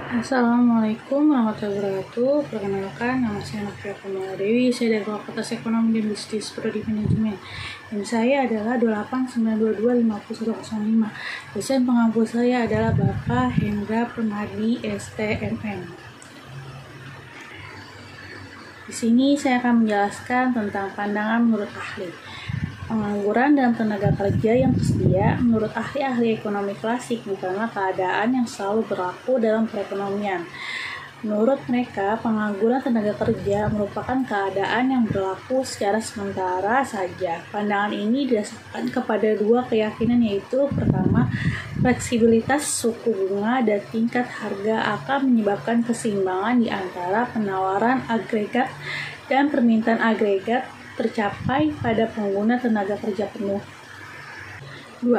Assalamualaikum warahmatullahi wabarakatuh. Perkenalkan, nama saya Novia Kumala Dewi. Saya dari Fakultas Ekonomi dan Bisnis Prodi Manajemen. NIM saya adalah 289225105. Dosen pengampu saya adalah Bapak Hendra Permadi STMM. Di sini saya akan menjelaskan tentang pandangan menurut ahli. Pengangguran dalam tenaga kerja yang tersedia menurut ahli-ahli ekonomi klasik bukanlah keadaan yang selalu berlaku dalam perekonomian. Menurut mereka, pengangguran tenaga kerja merupakan keadaan yang berlaku secara sementara saja. Pandangan ini didasarkan kepada dua keyakinan, yaitu pertama, fleksibilitas suku bunga dan tingkat harga akan menyebabkan keseimbangan di antara penawaran agregat dan permintaan agregat tercapai pada pengguna tenaga kerja penuh. 2.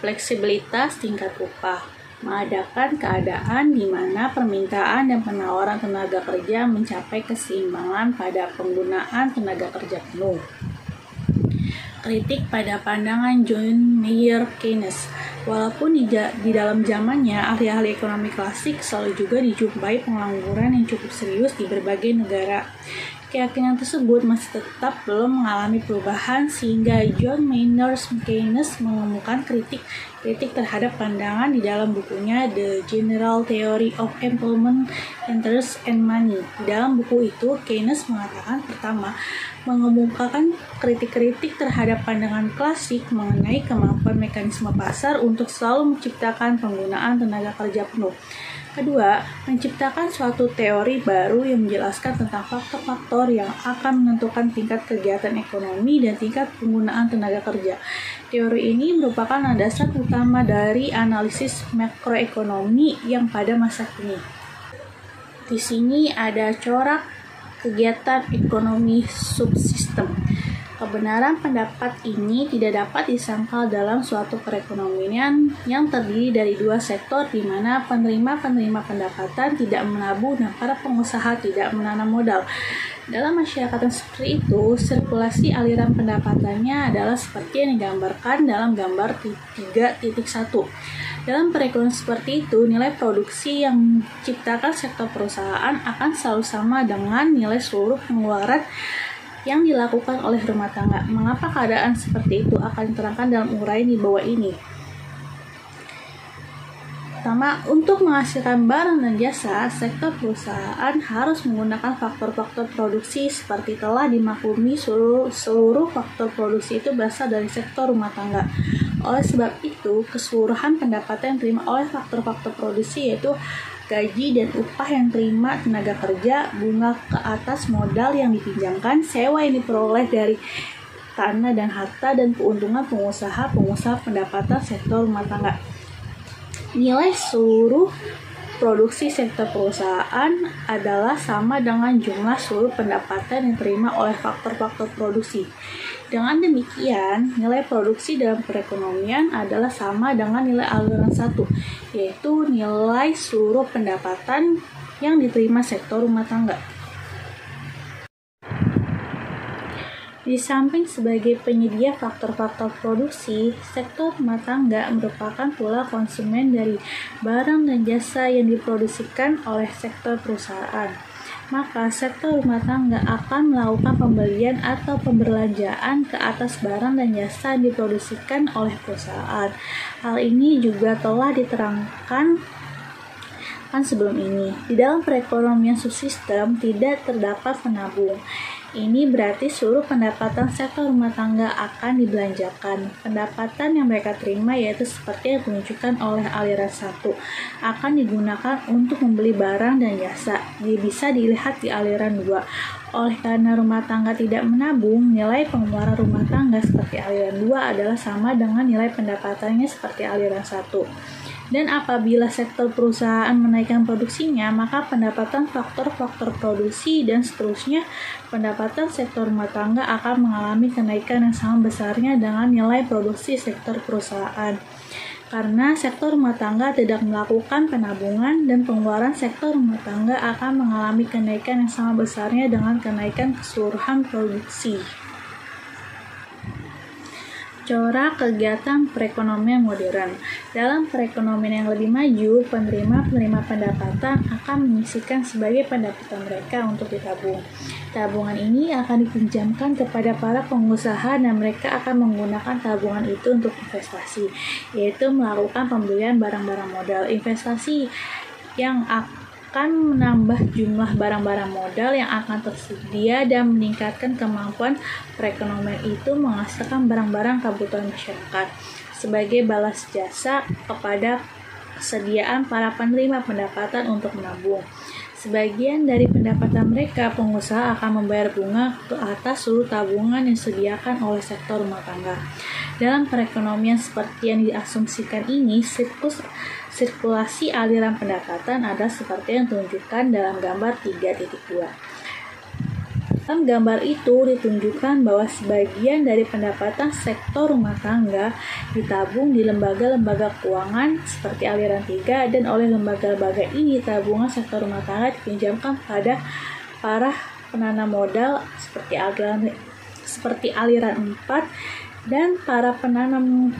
Fleksibilitas tingkat upah mengadakan keadaan di mana permintaan dan penawaran tenaga kerja mencapai keseimbangan pada penggunaan tenaga kerja penuh. Kritik pada pandangan John Maynard Keynes. Walaupun di dalam zamannya, ahli-ahli ekonomi klasik selalu juga dijumpai pengangguran yang cukup serius di berbagai negara. Keyakinan tersebut masih tetap belum mengalami perubahan sehingga John Maynard Keynes mengemukakan kritik terhadap pandangan di dalam bukunya The General Theory of Employment, Interest and Money. Di dalam buku itu, Keynes mengatakan pertama, mengemukakan kritik terhadap pandangan klasik mengenai kemampuan mekanisme pasar untuk selalu menciptakan penggunaan tenaga kerja penuh. Kedua, menciptakan suatu teori baru yang menjelaskan tentang faktor-faktor yang akan menentukan tingkat kegiatan ekonomi dan tingkat penggunaan tenaga kerja. Teori ini merupakan landasan utama dari analisis makroekonomi yang pada masa kini. Di sini ada corak kegiatan ekonomi subsistem. Kebenaran pendapat ini tidak dapat disangkal dalam suatu perekonomian yang terdiri dari dua sektor di mana penerima pendapatan tidak menabung dan para pengusaha tidak menanam modal. Dalam masyarakat yang seperti itu, sirkulasi aliran pendapatannya adalah seperti yang digambarkan dalam gambar 3.1. Dalam perekonomian seperti itu, nilai produksi yang diciptakan sektor perusahaan akan selalu sama dengan nilai seluruh pengeluaran yang dilakukan oleh rumah tangga. Mengapa keadaan seperti itu akan diterangkan dalam uraian di bawah ini. Pertama, untuk menghasilkan barang dan jasa, sektor perusahaan harus menggunakan faktor-faktor produksi seperti telah dimaklumi seluruh faktor produksi itu berasal dari sektor rumah tangga. Oleh sebab itu, keseluruhan pendapatan yang diterima oleh faktor-faktor produksi yaitu gaji dan upah yang terima tenaga kerja, bunga ke atas modal yang dipinjamkan, sewa yang diperoleh dari tanah dan harta, dan keuntungan pengusaha pendapatan sektor rumah tangga. Nilai seluruh produksi sektor perusahaan adalah sama dengan jumlah seluruh pendapatan yang diterima oleh faktor-faktor produksi. Dengan demikian, nilai produksi dalam perekonomian adalah sama dengan nilai aliran 1, yaitu nilai seluruh pendapatan yang diterima sektor rumah tangga. Di samping sebagai penyedia faktor-faktor produksi, sektor rumah tangga merupakan pula konsumen dari barang dan jasa yang diproduksikan oleh sektor perusahaan. Maka sektor rumah tangga akan melakukan pembelian atau pembelanjaan ke atas barang dan jasa yang diproduksikan oleh perusahaan. Hal ini juga telah diterangkan sebelum ini. Di dalam perekonomian subsistem tidak terdapat penabung. Ini berarti seluruh pendapatan sektor rumah tangga akan dibelanjakan. Pendapatan yang mereka terima, yaitu seperti yang ditunjukkan oleh aliran 1, akan digunakan untuk membeli barang dan jasa. Bisa dilihat di aliran 2. Oleh karena rumah tangga tidak menabung, nilai pengeluaran rumah tangga seperti aliran 2 adalah sama dengan nilai pendapatannya seperti aliran 1. Dan apabila sektor perusahaan menaikkan produksinya, maka pendapatan faktor-faktor produksi dan seterusnya pendapatan sektor rumah tangga akan mengalami kenaikan yang sama besarnya dengan nilai produksi sektor perusahaan. Karena sektor rumah tangga tidak melakukan penabungan dan pengeluaran sektor rumah tangga akan mengalami kenaikan yang sama besarnya dengan kenaikan keseluruhan produksi. Corak kegiatan perekonomian modern. Dalam perekonomian yang lebih maju, penerima pendapatan akan menyisihkan sebagai pendapatan mereka untuk ditabung. Tabungan ini akan dipinjamkan kepada para pengusaha dan mereka akan menggunakan tabungan itu untuk investasi, yaitu melakukan pembelian barang-barang modal. Investasi yang akan menambah jumlah barang-barang modal yang akan tersedia dan meningkatkan kemampuan perekonomian itu menghasilkan barang-barang kebutuhan masyarakat sebagai balas jasa kepada kesediaan para penerima pendapatan untuk menabung. Sebagian dari pendapatan mereka, pengusaha akan membayar bunga ke atas seluruh tabungan yang disediakan oleh sektor rumah tangga. Dalam perekonomian seperti yang diasumsikan ini, sirkulasi aliran pendapatan ada seperti yang ditunjukkan dalam gambar 3.2. Dalam gambar itu ditunjukkan bahwa sebagian dari pendapatan sektor rumah tangga ditabung di lembaga-lembaga keuangan seperti aliran 3, dan oleh lembaga-lembaga ini tabungan sektor rumah tangga dipinjamkan pada para penanam modal seperti aliran 4 dan para penanam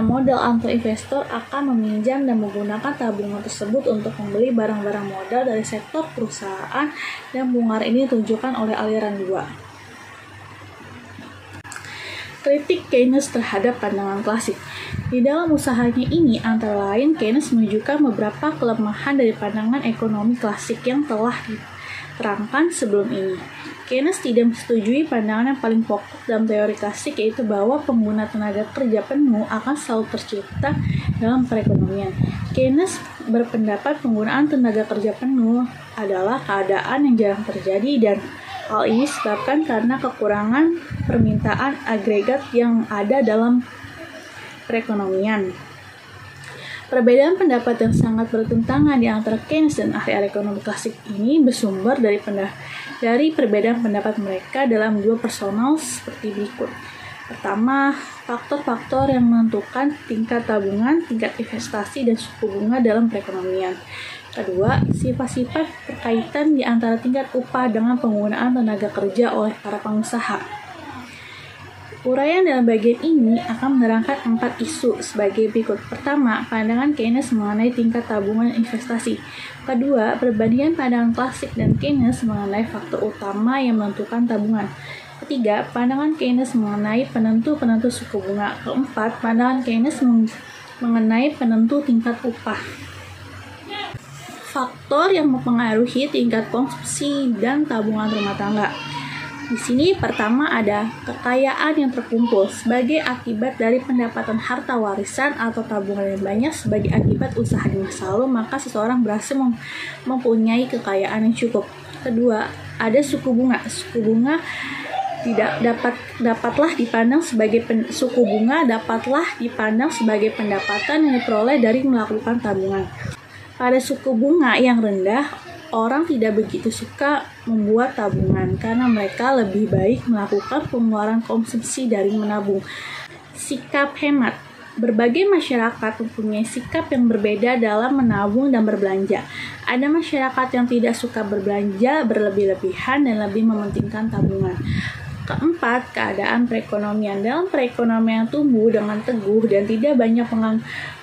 modal atau investor akan meminjam dan menggunakan tabungan tersebut untuk membeli barang-barang modal dari sektor perusahaan, dan bunga ini ditunjukkan oleh aliran 2. Kritik Keynes terhadap pandangan klasik. Di dalam usahanya ini, antara lain Keynes menunjukkan beberapa kelemahan dari pandangan ekonomi klasik yang telah diterangkan sebelum ini. Keynes tidak menyetujui pandangan yang paling pokok dalam teori klasik, yaitu bahwa pengguna tenaga kerja penuh akan selalu tercipta dalam perekonomian. Keynes berpendapat penggunaan tenaga kerja penuh adalah keadaan yang jarang terjadi, dan hal ini disebabkan karena kekurangan permintaan agregat yang ada dalam perekonomian. Perbedaan pendapat yang sangat bertentangan di antara Keynes dan ahli ekonomi klasik ini bersumber dari perbedaan pendapat mereka dalam dua personal seperti berikut. Pertama, faktor-faktor yang menentukan tingkat tabungan, tingkat investasi, dan suku bunga dalam perekonomian. Kedua, sifat-sifat berkaitan di antara tingkat upah dengan penggunaan tenaga kerja oleh para pengusaha. Uraian dalam bagian ini akan menerangkan 4 isu sebagai berikut. Pertama, pandangan Keynes mengenai tingkat tabungan dan investasi. Kedua, perbandingan pandangan klasik dan Keynes mengenai faktor utama yang menentukan tabungan. Ketiga, pandangan Keynes mengenai penentu-penentu suku bunga. Keempat, pandangan Keynes mengenai penentu tingkat upah. Faktor yang mempengaruhi tingkat konsumsi dan tabungan rumah tangga. Di sini pertama ada kekayaan yang terkumpul sebagai akibat dari pendapatan harta warisan atau tabungan yang banyak sebagai akibat usaha di masa lalu, maka seseorang berhasil mempunyai kekayaan yang cukup. Kedua, ada suku bunga. Suku bunga dapatlah dipandang sebagai pendapatan yang diperoleh dari melakukan tabungan. Pada suku bunga yang rendah, orang tidak begitu suka membuat tabungan karena mereka lebih baik melakukan pengeluaran konsumsi dari menabung. Sikap hemat. Berbagai masyarakat mempunyai sikap yang berbeda dalam menabung dan berbelanja. Ada masyarakat yang tidak suka berbelanja berlebih-lebihan dan lebih mementingkan tabungan. Keempat, keadaan perekonomian. Dalam perekonomian yang tumbuh dengan teguh dan tidak banyak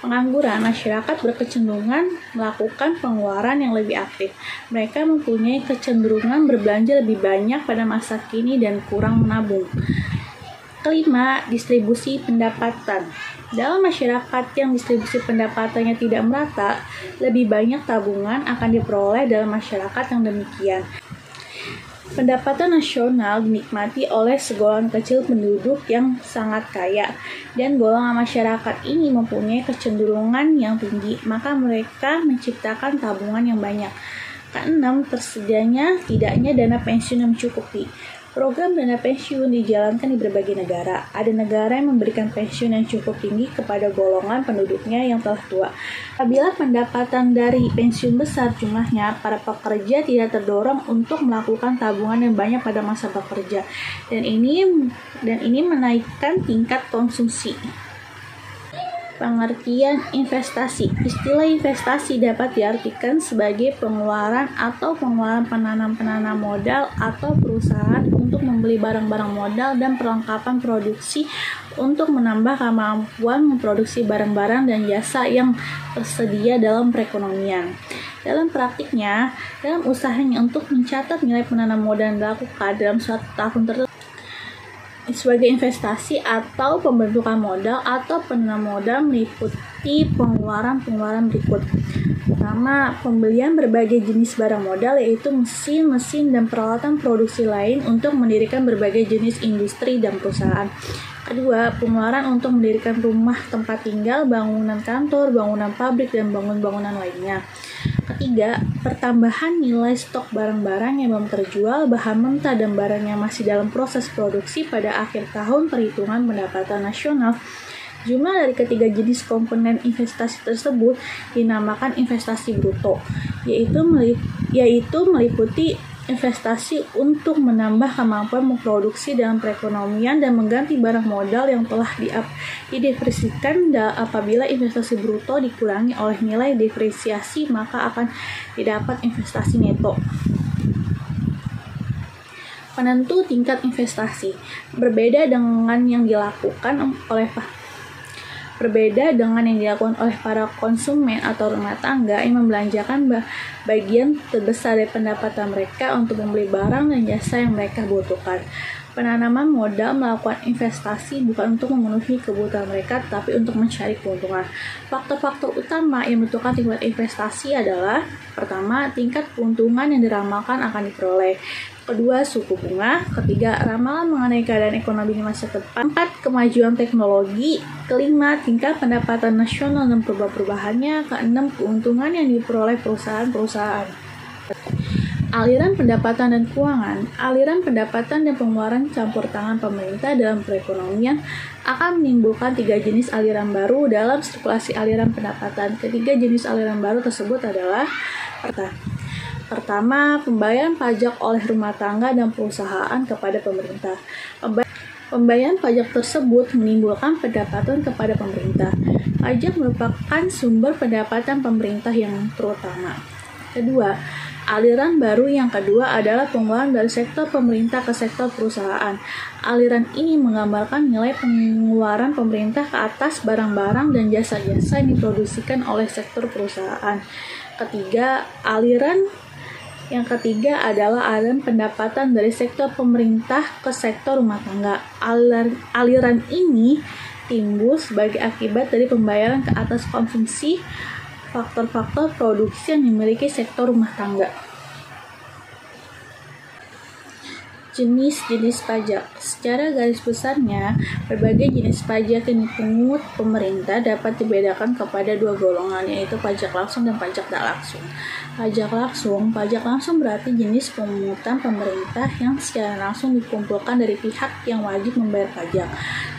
pengangguran, masyarakat berkecenderungan melakukan pengeluaran yang lebih aktif. Mereka mempunyai kecenderungan berbelanja lebih banyak pada masa kini dan kurang menabung. Kelima, distribusi pendapatan. Dalam masyarakat yang distribusi pendapatannya tidak merata, lebih banyak tabungan akan diperoleh dalam masyarakat yang demikian. Pendapatan nasional dinikmati oleh segolongan kecil penduduk yang sangat kaya, dan golongan masyarakat ini mempunyai kecenderungan yang tinggi, maka mereka menciptakan tabungan yang banyak. Keenam, tersedianya tidaknya dana pensiun yang mencukupi. Program dana pensiun dijalankan di berbagai negara. Ada negara yang memberikan pensiun yang cukup tinggi kepada golongan penduduknya yang telah tua. Apabila pendapatan dari pensiun besar jumlahnya, para pekerja tidak terdorong untuk melakukan tabungan yang banyak pada masa bekerja, dan ini menaikkan tingkat konsumsi. Pengertian investasi. Istilah investasi dapat diartikan sebagai pengeluaran atau pengeluaran penanam modal atau perusahaan untuk membeli barang-barang modal dan perlengkapan produksi untuk menambah kemampuan memproduksi barang-barang dan jasa yang tersedia dalam perekonomian. Dalam praktiknya, dalam usahanya untuk mencatat nilai penanam modal yang dilakukan dalam suatu tahun tertentu sebagai investasi atau pembentukan modal atau penanam modal meliputi pengeluaran berikut. Pertama, pembelian berbagai jenis barang modal yaitu mesin dan peralatan produksi lain untuk mendirikan berbagai jenis industri dan perusahaan. Kedua, pengeluaran untuk mendirikan rumah tempat tinggal, bangunan kantor, bangunan pabrik, dan bangunan lainnya. Ketiga, pertambahan nilai stok barang-barang yang belum terjual, bahan mentah, dan barang yang masih dalam proses produksi pada akhir tahun perhitungan pendapatan nasional. Jumlah dari ketiga jenis komponen investasi tersebut dinamakan investasi bruto, yaitu meliputi investasi untuk menambah kemampuan memproduksi dalam perekonomian dan mengganti barang modal yang telah didepresiasikan. Apabila investasi bruto dikurangi oleh nilai depresiasi, maka akan didapat investasi neto. Penentu tingkat investasi berbeda dengan yang dilakukan oleh para konsumen atau rumah tangga yang membelanjakan bagian terbesar dari pendapatan mereka untuk membeli barang dan jasa yang mereka butuhkan. Penanaman modal melakukan investasi bukan untuk memenuhi kebutuhan mereka, tetapi untuk mencari keuntungan. Faktor-faktor utama yang menentukan tingkat investasi adalah: pertama, tingkat keuntungan yang diramalkan akan diperoleh. Kedua, suku bunga. Ketiga, ramalan mengenai keadaan ekonomi di masa depan. Keempat, kemajuan teknologi. Kelima, tingkat pendapatan nasional dan perubahannya. Keenam, keuntungan yang diperoleh perusahaan-perusahaan. Aliran pendapatan dan keuangan. Aliran pendapatan dan pengeluaran campur tangan pemerintah dalam perekonomian akan menimbulkan 3 jenis aliran baru dalam sirkulasi aliran pendapatan. Ketiga jenis aliran baru tersebut adalah: pertama, pembayaran pajak oleh rumah tangga dan perusahaan kepada pemerintah. Pembayaran pajak tersebut menimbulkan pendapatan kepada pemerintah. Pajak merupakan sumber pendapatan pemerintah yang terutama. Kedua, aliran baru yang kedua adalah pengeluaran dari sektor pemerintah ke sektor perusahaan. Aliran ini menggambarkan nilai pengeluaran pemerintah ke atas barang-barang dan jasa-jasa yang diproduksikan oleh sektor perusahaan. Yang ketiga adalah aliran pendapatan dari sektor pemerintah ke sektor rumah tangga. Aliran ini timbul sebagai akibat dari pembayaran ke atas konsumsi faktor-faktor produksi yang dimiliki sektor rumah tangga. Jenis-jenis pajak. Secara garis besarnya, berbagai jenis pajak yang dipungut pemerintah dapat dibedakan kepada 2 golongan, yaitu pajak langsung dan pajak tak langsung. Pajak langsung berarti jenis pemungutan pemerintah yang secara langsung dikumpulkan dari pihak yang wajib membayar pajak.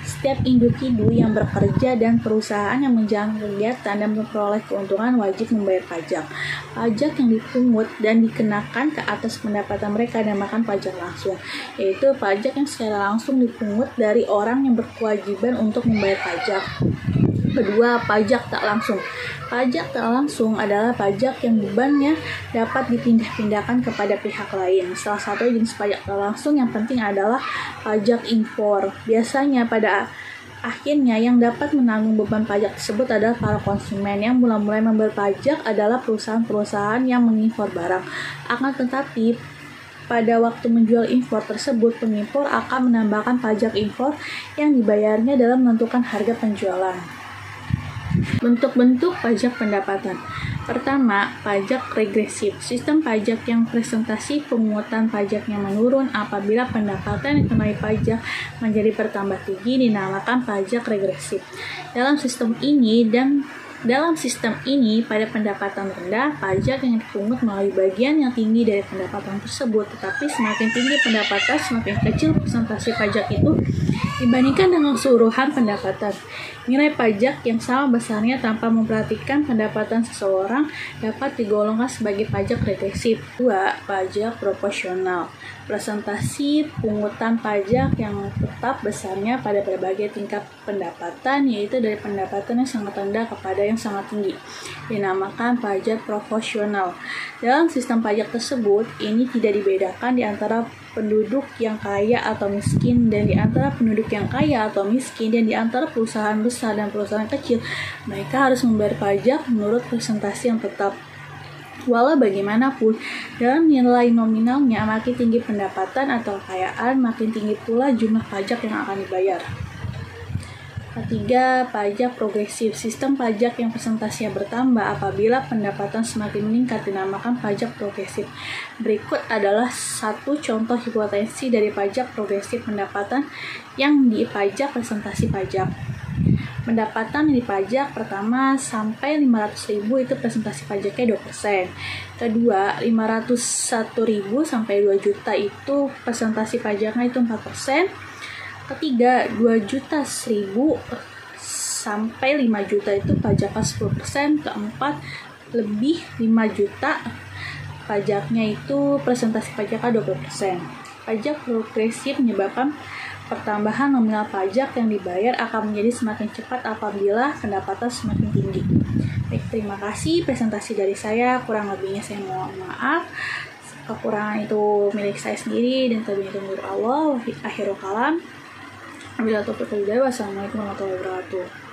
Setiap individu yang bekerja dan perusahaan yang menjalankan kegiatan dan memperoleh keuntungan wajib membayar pajak. Pajak yang dipungut dan dikenakan ke atas pendapatan mereka dinamakan pajak langsung, yaitu pajak yang secara langsung dipungut dari orang yang berkewajiban untuk membayar pajak. Kedua, pajak tak langsung. Pajak tak langsung adalah pajak yang bebannya dapat dipindah-pindahkan kepada pihak lain. Salah satu jenis pajak tak langsung yang penting adalah pajak impor. Biasanya pada akhirnya yang dapat menanggung beban pajak tersebut adalah para konsumen. Yang mulai membayar pajak adalah perusahaan-perusahaan yang mengimpor barang. Akan tetapi, pada waktu menjual impor tersebut, pengimpor akan menambahkan pajak impor yang dibayarnya dalam menentukan harga penjualan. Bentuk-bentuk pajak pendapatan. Pertama, pajak regresif. Sistem pajak yang presentasi pemungutan pajaknya menurun apabila pendapatan yang dikenai pajak menjadi bertambah tinggi dinamakan pajak regresif. Dalam sistem ini, pada pendapatan rendah, pajak yang dipungut melalui bagian yang tinggi dari pendapatan tersebut. Tetapi semakin tinggi pendapatan, semakin kecil presentasi pajak itu Dibandingkan dengan keseluruhan pendapatan, nilai pajak yang sama besarnya tanpa memperhatikan pendapatan seseorang dapat digolongkan sebagai pajak regresif. 2. Pajak proporsional. Presentasi pungutan pajak yang tetap besarnya pada berbagai tingkat pendapatan, yaitu dari pendapatan yang sangat rendah kepada yang sangat tinggi, dinamakan pajak proporsional. Dalam sistem pajak tersebut, ini tidak dibedakan di antara penduduk yang kaya atau miskin, dan di antara penduduk yang kaya atau miskin, dan di antara perusahaan besar dan perusahaan kecil. Mereka harus membayar pajak menurut presentasi yang tetap. Walau bagaimanapun, dalam nilai nominalnya, makin tinggi pendapatan atau kekayaan, makin tinggi pula jumlah pajak yang akan dibayar. Ketiga, pajak progresif. Sistem pajak yang presentasinya bertambah apabila pendapatan semakin meningkat dinamakan pajak progresif. Berikut adalah satu contoh hipotesis dari pajak progresif pendapatan yang dipajak presentasi pajak. Pendapatan yang dipajak pertama sampai 500.000 itu presentasi pajaknya 2%. Kedua, 501.000 sampai 2 juta itu presentasi pajaknya itu 4%. Ketiga, 2.100.000 sampai 5 juta itu pajaknya 10%. Keempat, lebih 5 juta pajaknya itu presentasi pajaknya 20%. Pajak progresif menyebabkan pertambahan nominal pajak yang dibayar akan menjadi semakin cepat apabila pendapatan semakin tinggi. Baik, terima kasih presentasi dari saya. Kurang lebihnya saya mohon maaf. Kekurangan itu milik saya sendiri dan terlebih itu menurut Allah. Akhirul kalam. Wassalamualaikum warahmatullahi wabarakatuh.